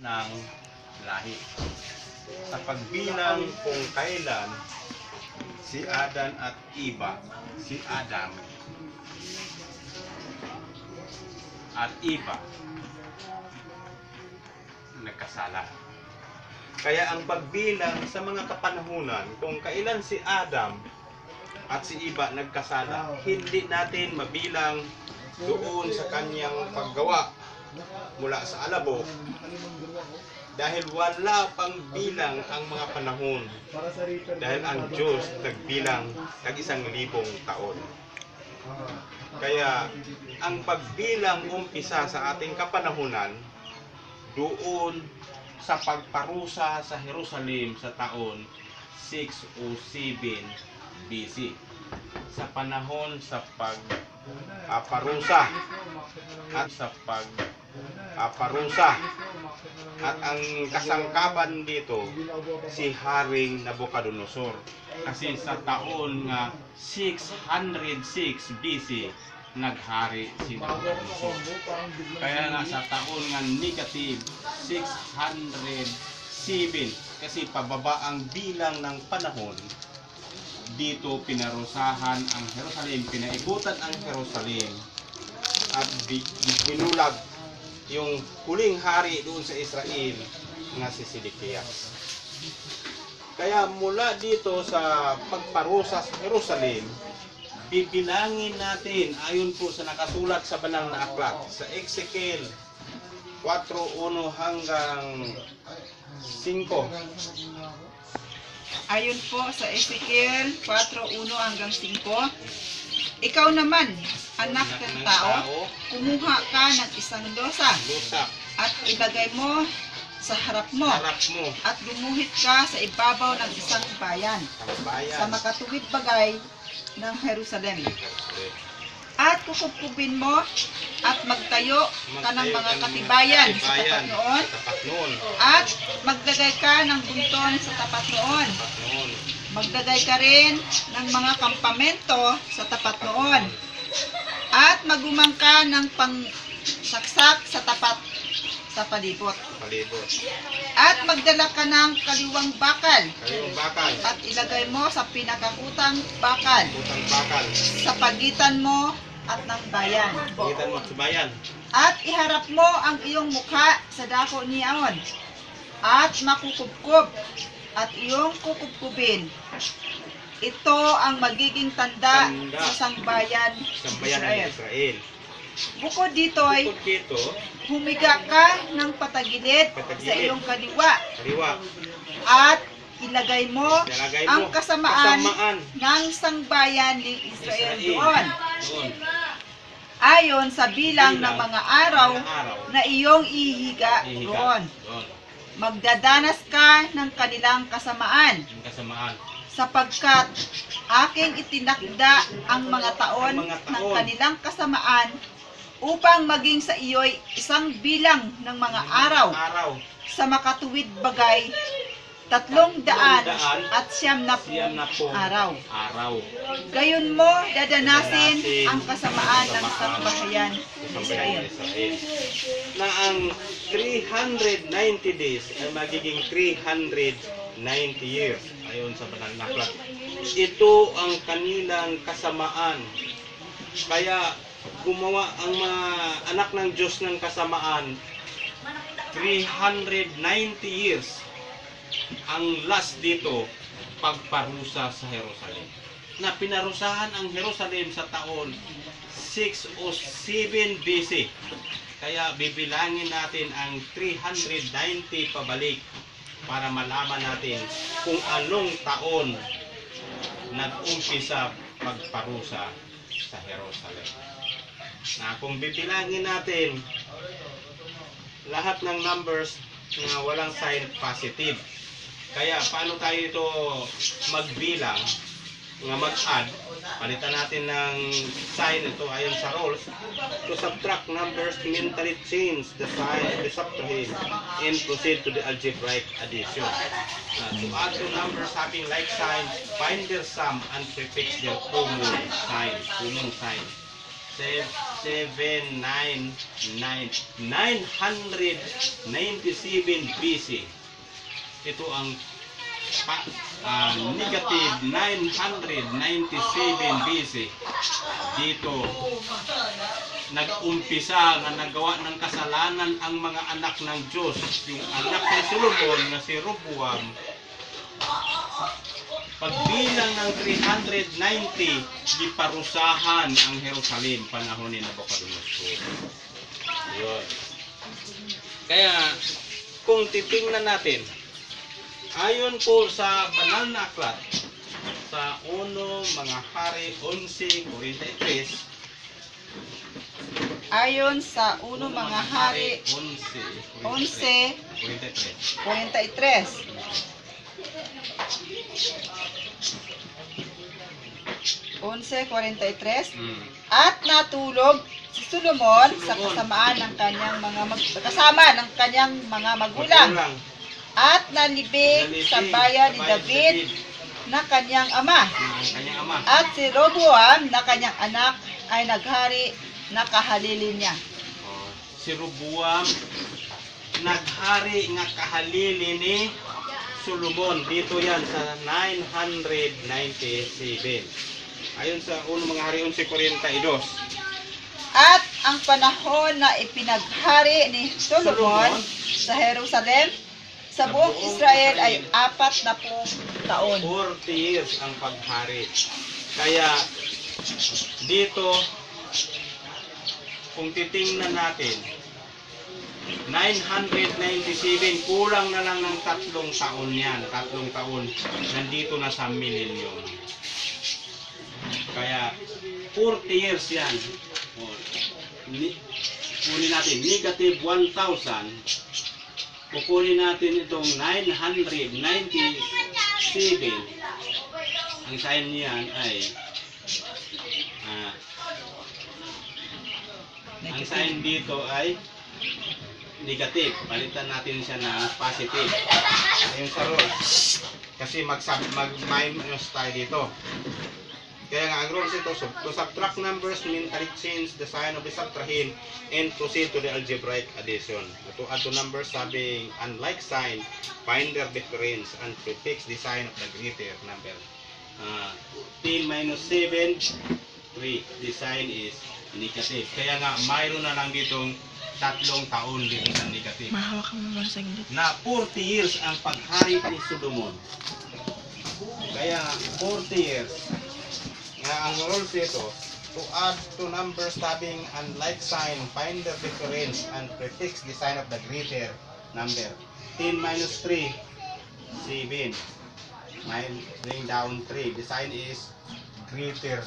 ng lahi. Sa pagbilang kung kailan si Adan at Eva, si Adam at Eva nagkasala. Kaya ang pagbilang sa mga kapanahunan kung kailan si Adam at si Eva nagkasala, hindi natin mabilang doon sa kanyang paggawa mula sa alabok dahil wala pang bilang ang mga panahon dahil ang Diyos nagbilang ng 1,000 taon. Kaya ang pagbilang umpisa sa ating kapanahunan doon sa pagparusa sa Jerusalem sa taon 607 BC, sa panahon sa pagparusa at ang kasangkapan dito si Haring Nabucodonosor, kasi sa taon nga 606 BC naghari si Nabucodonosor. Kaya nga sa taon nga negative 607, kasi pababa ang bilang ng panahon, dito pinarusahan ang Jerusalem, pinaikutan ang Jerusalem at binulag yung huling hari doon sa Israel na si Sedekias. Kaya mula dito sa pagparusa sa Jerusalem, bibilangin natin ayon po sa nakasulat sa banal na aklat sa Ezekiel 4:1 hanggang 5. Ayon po sa Ezekiel 4:1 hanggang 5, ikaw naman, anak ng tao, kumuha ka ng isang losa at ilagay mo sa harap mo at gumuhit ka sa ibabaw ng isang bayan sa makatuwid bagay ng Jerusalem. At kukupkupin mo at magtayo ka ng mga katibayan sa tapat noon at maglagay ka ng bunton sa tapat noon. Maglagay ka rin ng mga kampamento sa tapat noon at magumang ka ng pangsaksak sa tapat sa palibot. At magdala ka ng kaliwang bakal at ilagay mo sa pinakakutang bakal sa pagitan mo at ng bayan. At iharap mo ang iyong mukha sa dako niyaon at makukubkob at iyong kukubkubin. Ito ang magiging tanda sa sangbayan ng Israel. Bukod dito ay humiga ka ng patagilid sa iyong kaliwa at ilagay mo ang kasamaan ng sangbayan ng Israel doon ayon sa bilang ng mga araw na iyong ihiga doon. Magdadanas ka ng kanilang kasamaan sapagkat aking itinakda ang mga taon ng kanilang kasamaan upang maging sa iyo'y isang bilang ng mga araw sa makatuwid bagay 390 araw. Gayon mo dadanasin ang kasamaan ng sambahayan ng Israel. Na ang 390 days ay magiging 390 years ayon sa banal na aklat. Ito ang kanilang kasamaan. Kaya gumawa ang mga anak ng Diyos ng kasamaan 390 years. Ang last dito, pagparusa sa Jerusalem. Na pinarusahan ang Jerusalem sa taon 607 BC. Kaya bibilangin natin ang 390 pabalik para malaman natin kung anong taon nag-umpisa pagparusa sa Jerusalem. Na kung bibilangin natin lahat ng numbers na walang sign positive. Kaya paano tayo ito magbilang, nga mag-add, palitan natin ng sign ito ayon sa rules. To subtract numbers, mentally change the sign of the subtrahend and proceed to the algebraic addition. To add two numbers having like sign, find their sum and prefix their common sign. Say 997 BC. Ito ang negative 997 BC. Dito nag-umpisa na nagawa ng kasalanan ang mga anak ng Diyos. Yung anak ni Solomon na si Roboam, pagbilang ng 390, giparusahan ang Jerusalem panahon ni Nabucodonosor. Yun. Kaya, kung titingnan natin, ayon po sa banal na aklat, sa 1 Mga Hari 11:43, Ayon sa 1 Mga Hari 11:43. 11:43. At natulog si Solomon sa kasamaan ng kanyang mga magulang at nalibig sa bayan ni David na kanyang ama. At si Roboam na kanyang anak ay naghari na kahalili niya. Si Roboam naghari nga kahalili ni Solomon. Dito yan sa 997. Ayon sa 1 Mga Hari 11:42. At ang panahon na ipinaghari ni Solomon sa Jerusalem sa buong Israel ay 40 taon. 40 years ang paghari. Kaya dito, kung titingnan natin, 997, kulang na lang ng 3 taon yan. 3 taon, nandito na sa millennium. Kaya, 40 years yan. Kunin natin, negative 1,000. Kukunin natin itong 997. Ang sign niyan ay ang sign dito ay negative. Palitan natin siya ng positive. Ayun sa rules. Kasi mag-minus tayo dito. Kaya nga, ang rules ito, to subtract numbers, mentally change the sign of the subtrahend and proceed to the algebraic addition. To add to numbers having unlike sign, find their difference and prefix the sign of the greater number. 10 minus 7, 3. The sign is negative. Kaya nga, mayroon na lang ditong 3 taon dito sa negative. Mahawakan mo lang sa gilid. Na 40 years ang paghari ni Solomon. Kaya 40 years. Nga ang rules ito, to add to numbers having unlike sign, find the difference and prefix the sign of the greater number. 10 minus 3, 7. Bring down 3. The sign is greater,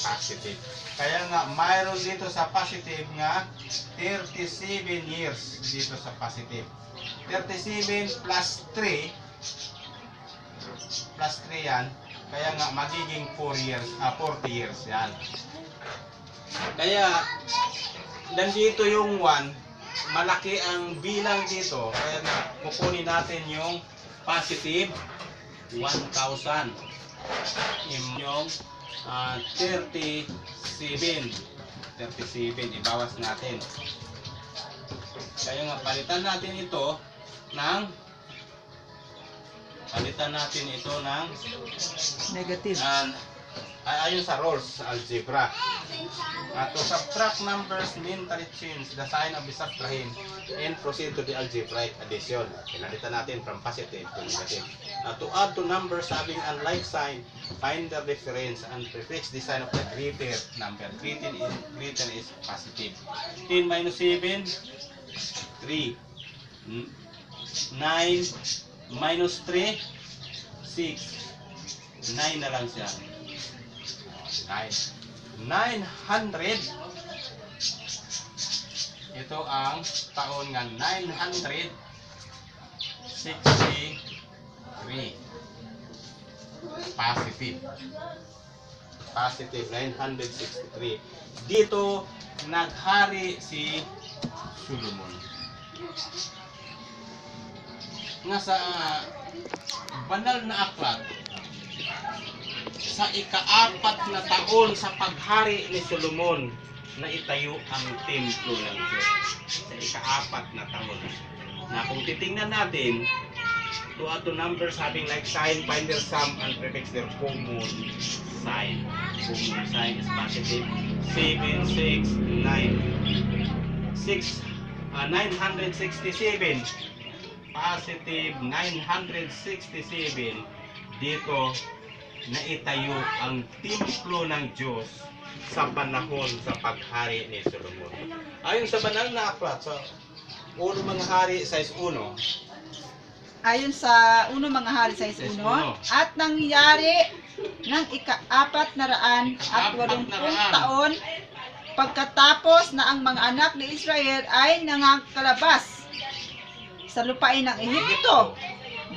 positive. Kaya nga, mayroon dito sa positive nga 37 years dito sa positive. 37 plus 3 yan. Kaya nga, magiging 40 years yan. Kaya, nandito yung 1, malaki ang bilang dito. Kaya nga, kukunin natin yung positive 1,000. Yung 37. 37, ibawas natin. Kaya nga, palitan natin ito ng Negative. Ayon sa rules sa algebra. To subtract numbers, mentally change the sign of the subtrahend and proceed to the algebraic addition. Pinalitan natin from positive to negative. To add to numbers having unlike sign, find the difference and prefix the sign of the greater number. Greater is positive. 10 minus 7, 3. 9 minus 3, 6. 9 na lang siya. 900. Ito ang taon nga 963. Positive 963. Dito naghari si Solomon. Nga sa banal na aklat, sa ika-4 na taon sa paghari ni Solomon, na itayo ang templo ng Diyos sa ika-4 na taon. Na kung titingnan natin, to numbers having like sign, find their sum, and prefix their common sign. Common sign is positive 7, 6, 9. 967. Positive 967. Dito na itayo ang templo ng Diyos sa panahon sa paghari ni Solomon. Ayon sa banal na aklat sa Uno Mga Hari, size 1. Ayon sa Uno Mga Hari 6:1, at nangyari ng ika-480 taon pagkatapos na ang mga anak ni Israel ay nangakalabas sa lupain ng Ehipto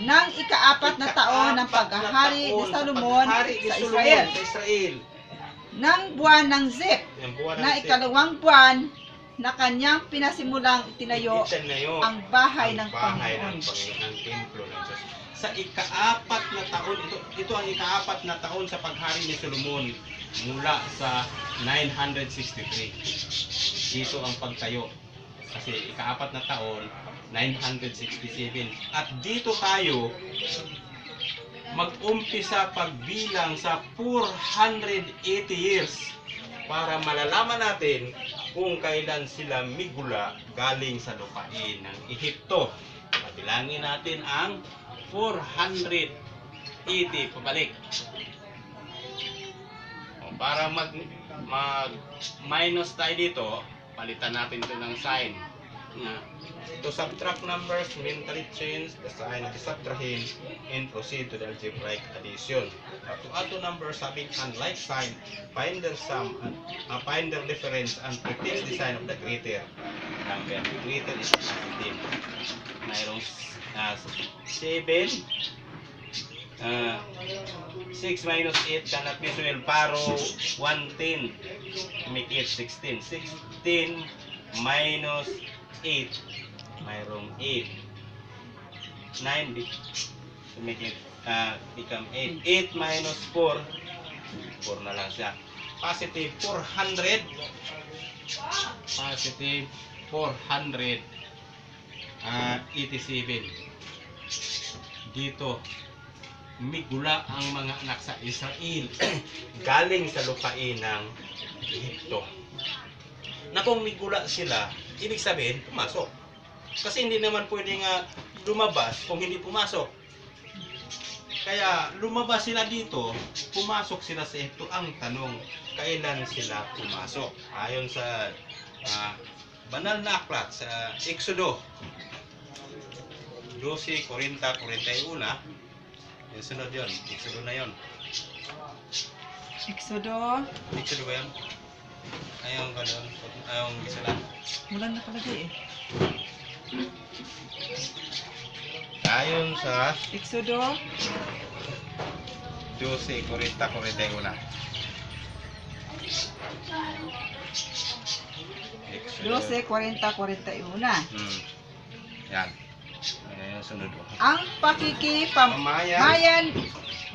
ng ika-4 na taon ng paghahari ni Solomon sa Israel. Ng buwan ng Zip na ikalawang buwan na kanyang pinasimulang itinayo ang bahay ng Panginoon. Ng templo ng Diyos. Sa ika-4 na taon, ito ang ika-4 na taon sa paghari ni Solomon mula sa 963. Dito ang pagtayo. Kasi ika-4 na taon, 967. At dito tayo mag-umpisa pagbilang sa 480 years para malalaman natin kung kailan sila migula galing sa lupain ng Ehipto. Pabilangin natin ang 480 pabalik. O, para mag-minus tayo dito, palitan natin ito ng sign. To subtract numbers, mentally change the sign of the subtrahend and proceed to the algebraic addition. To add two numbers having unlike sign, find their sum, find their difference, and prefix the sign of the greater number. Greater is positive. Mayroong 7, 6 minus 8 cannot be 12, paro 110, make it 16. 16 minus 8, mayroong 8. 9 to make it become 8. 8 minus 4, 4 na lang siya. Positive 400. Positive 487. Dito, migula ang mga anak sa Israel galing sa lupain ng Ehipto. Na kung migula sila, ibig sabihin, pumasok. Kasi hindi naman pwedeng lumabas kung hindi pumasok. Kaya lumabas sila dito, pumasok sila sa Ehipto. Ang tanong, kailan sila pumasok? Ayon sa banal na aklat sa Exodo 12:40-41, yung sunod yun, Exodo na yun. Exodo Exodo ba yun? Ayong ganun, ayong isalan. Mulan na palagi Ayon sa Exodo 12:40-41. Exodo 12:40-41. Yan. Ayan yung sunod. Ang pakikipamayan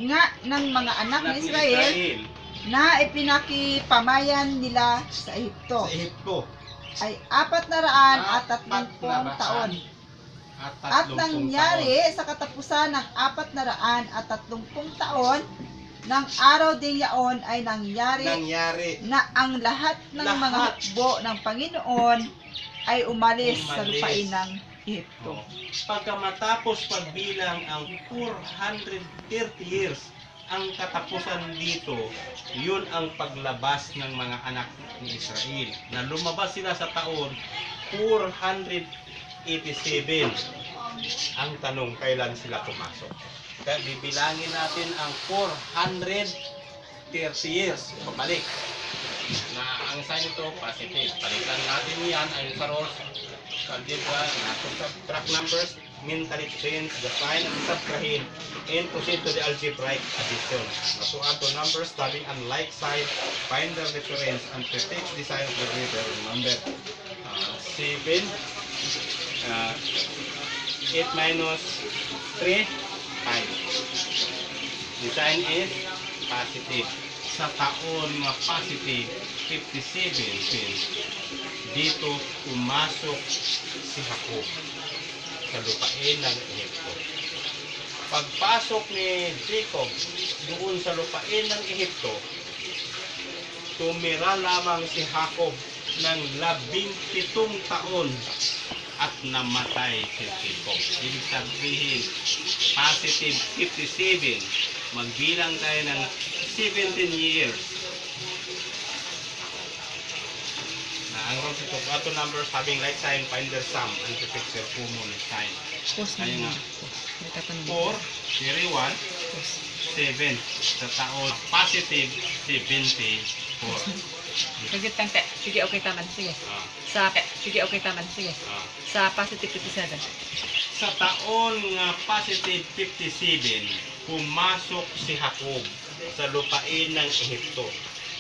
nga ng mga anak ng Israel na ipinakipamayan nila sa Ehipto ay 430 taon. At nangyari sa katapusan ng 430 taon ng araw ding yaon ay nangyari na ang lahat ng mga hukbo ng Panginoon ay umalis sa lupain ng Ehipto. Pagka matapos pagbilang ang 430 years, ang katapusan dito, yun ang paglabas ng mga anak ni Israel. Na lumabas sila sa taon 487. Ang tanong, kailan sila pumasok? Kaya bibilangin natin ang 430 years. Pabalik. Na ang sign ito, positive. Palitan natin yan ayon sa rules. Algebra, to subtract numbers, mentally change the sign of the subtrahend and proceed to the algebraic addition. To add two numbers having unlike sign, find their difference and prefix the sign of the greater number. 7, 8 minus 3, 5. The sign is positive. sa taon nga positive 57 pin, dito pumasok si Jacob sa lupain ng Ehipto. Pagpasok ni Jacob doon sa lupain ng Ehipto, tumira lamang si Jacob ng 17 taon at namatay si Jacob. Ibig sabihin, positive 57. Magbilang tayo ng 17 years. Na ang rules ito, ato numbers having like sign, find their sum, and prefix their common sign. Kaya nga, 4, carry 1, 7. Sa taon, positive 74. Sige, tangke. Sige, okay, taman. Sige. Sige, okay, taman. Sige. Sa positive 57. Sa taon nga positive 57, pumasok si Jacob sa lupain ng Ehipto.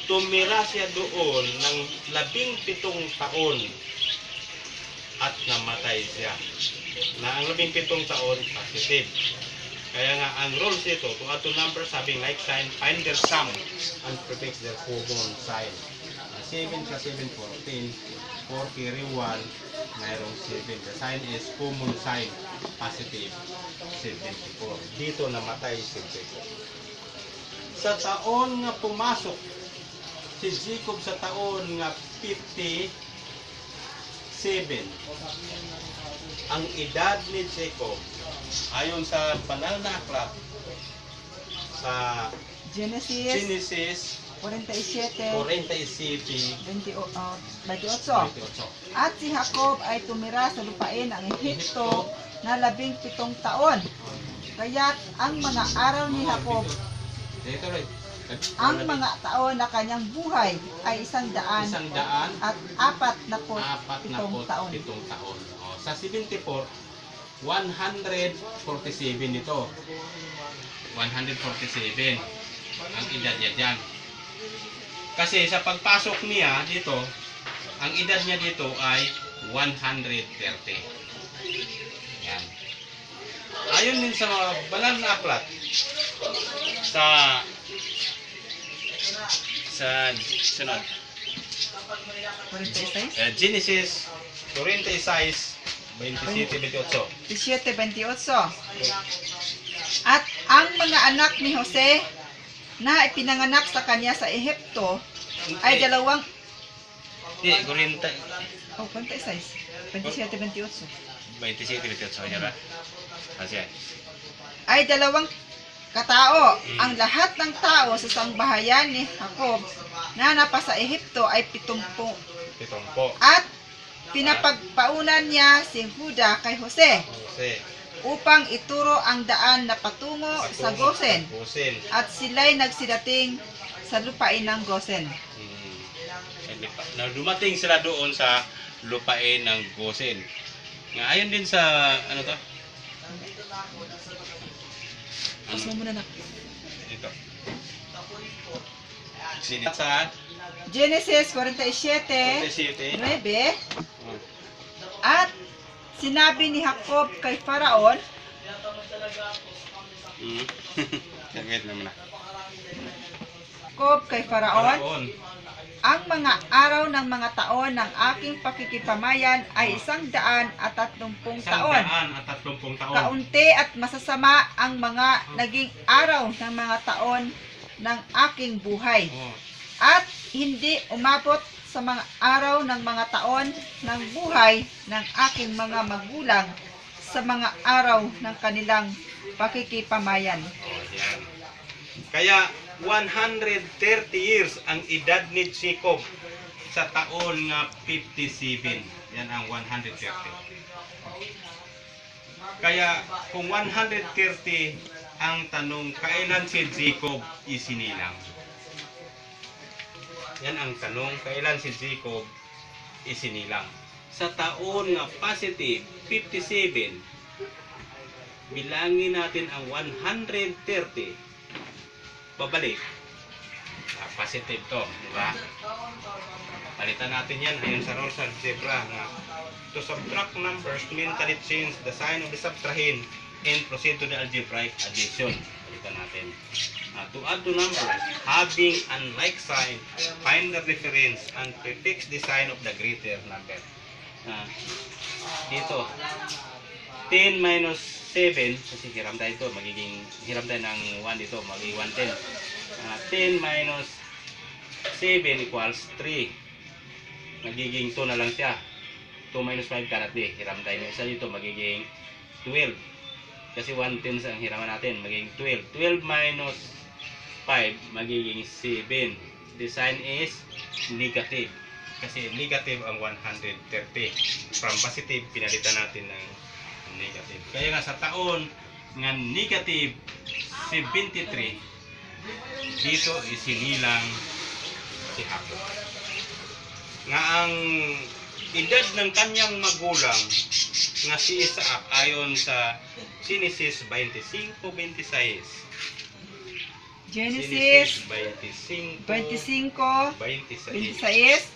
Tumira siya doon ng 17 taon at namatay siya. Na ang 17 taon, positive. Kaya nga, ang rules ito, kung ato numbers having like sign, find their sum and prefix their common sign. 7 plus 7, 14. 4 carry 1, mayroong 7. The sign is common sign, positive 74. Dito namatay si Jacob. Sa taon nga pumasok si Jacob sa taon nga 57, ang edad ni Jacob ayon sa banal na aklat sa Genesis 47, 47, 28. 28. At si Jacob ay tumira sa lupain ng Ehipto na 17 taon. Kaya't ang mga araw ni Jacob, Dito rin. ang mga taon na kanyang buhay ay 100 at 47 taon. 47 taon. O, sa 74, 147 ito. 147 ang edad niya dyan. Kasi sa pagpasok niya dito, ang edad niya dito ay 130. Yan. Ayon din sa banal na aklat sa sunod 46? Genesis 46, 27, 28. 17-28. At ang mga anak ni Jose na ipinanganak sa kanya sa Ehipto ay dalawang... Di, 40. Oh, 46. 27-28. 27, 28 ba? Kasi. Ay dalawang katao. Ang lahat ng tao sa sangbahayan ni Jacob na napa sa Ehipto ay 70. 70. At pinapagpaunan niya si Juda kay Jose upang ituro ang daan na patungo sa Gosen. At sila'y nagsidating sa lupain ng Gosen. Na dumating sila doon sa lupain ng Gosen. Nga ayon din sa ano to? Pas mo muna na. Ito. Sa Genesis 47, 47. 9. At sinabi ni Jacob kay Faraon, Wait naman na. Jacob kay Faraon, Paraon. ang mga araw ng mga taon ng aking pakikipamayan ay 130 taon. 130 taon. Kaunti at masasama ang mga naging araw ng mga taon ng aking buhay. Oh. At hindi umabot sa mga araw ng mga taon ng buhay ng aking mga magulang sa mga araw ng kanilang pakikipamayan. Oh, yan. Kaya 130 years ang edad ni Jacob sa taon nga 57. Yan ang 130. Kaya kung 130 ang tanong, kailan si Jacob isinilang? Yan ang tanong, kailan si Jacob isinilang? Sa taon nga positive 57, bilangin natin ang 130, babalik. Positive to, di ba? Palitan natin yan ayon sa rules of algebra na to subtract numbers mentally change the sign of the subtrahend and proceed to the algebraic addition. pinalitan natin. To add to numbers, having unlike sign, find the difference and prefix the sign of the greater number. Dito, 10 minus 7, kasi hiram tayo ito, magiging, hiram tayo ng 1 dito, magiging 110. 10 minus 7 equals 3. Magiging 2 na lang siya. 2 minus 5 cannot be. Hiram tayo ng isa dito, magiging 12. Kasi 110 ang hiraman natin, magiging 12. 12 minus 5, magiging 7. The sign is negative. Kasi negative ang 130. From positive, pinalitan natin ng negative. Kaya nga sa taon nga negative 73, dito isinilang si Jacob. Nga ang edad ng kanyang magulang nga si Isaac ayon sa Genesis 25:26. Genesis 25:26. 25:26.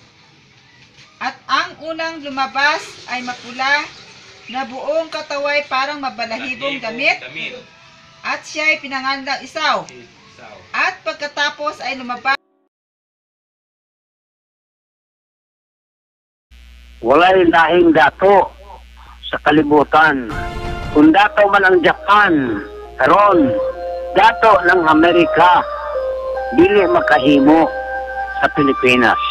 At ang unang lumabas ay mapula na buong kataway parang mabalahibong damit, at siya ay pinangalang Esau. At pagkatapos ay lumabas. Walay lahing dato sa kalibutan. Kung dato man ang Japan, karon dato ng Amerika, dili makahimo sa Pilipinas.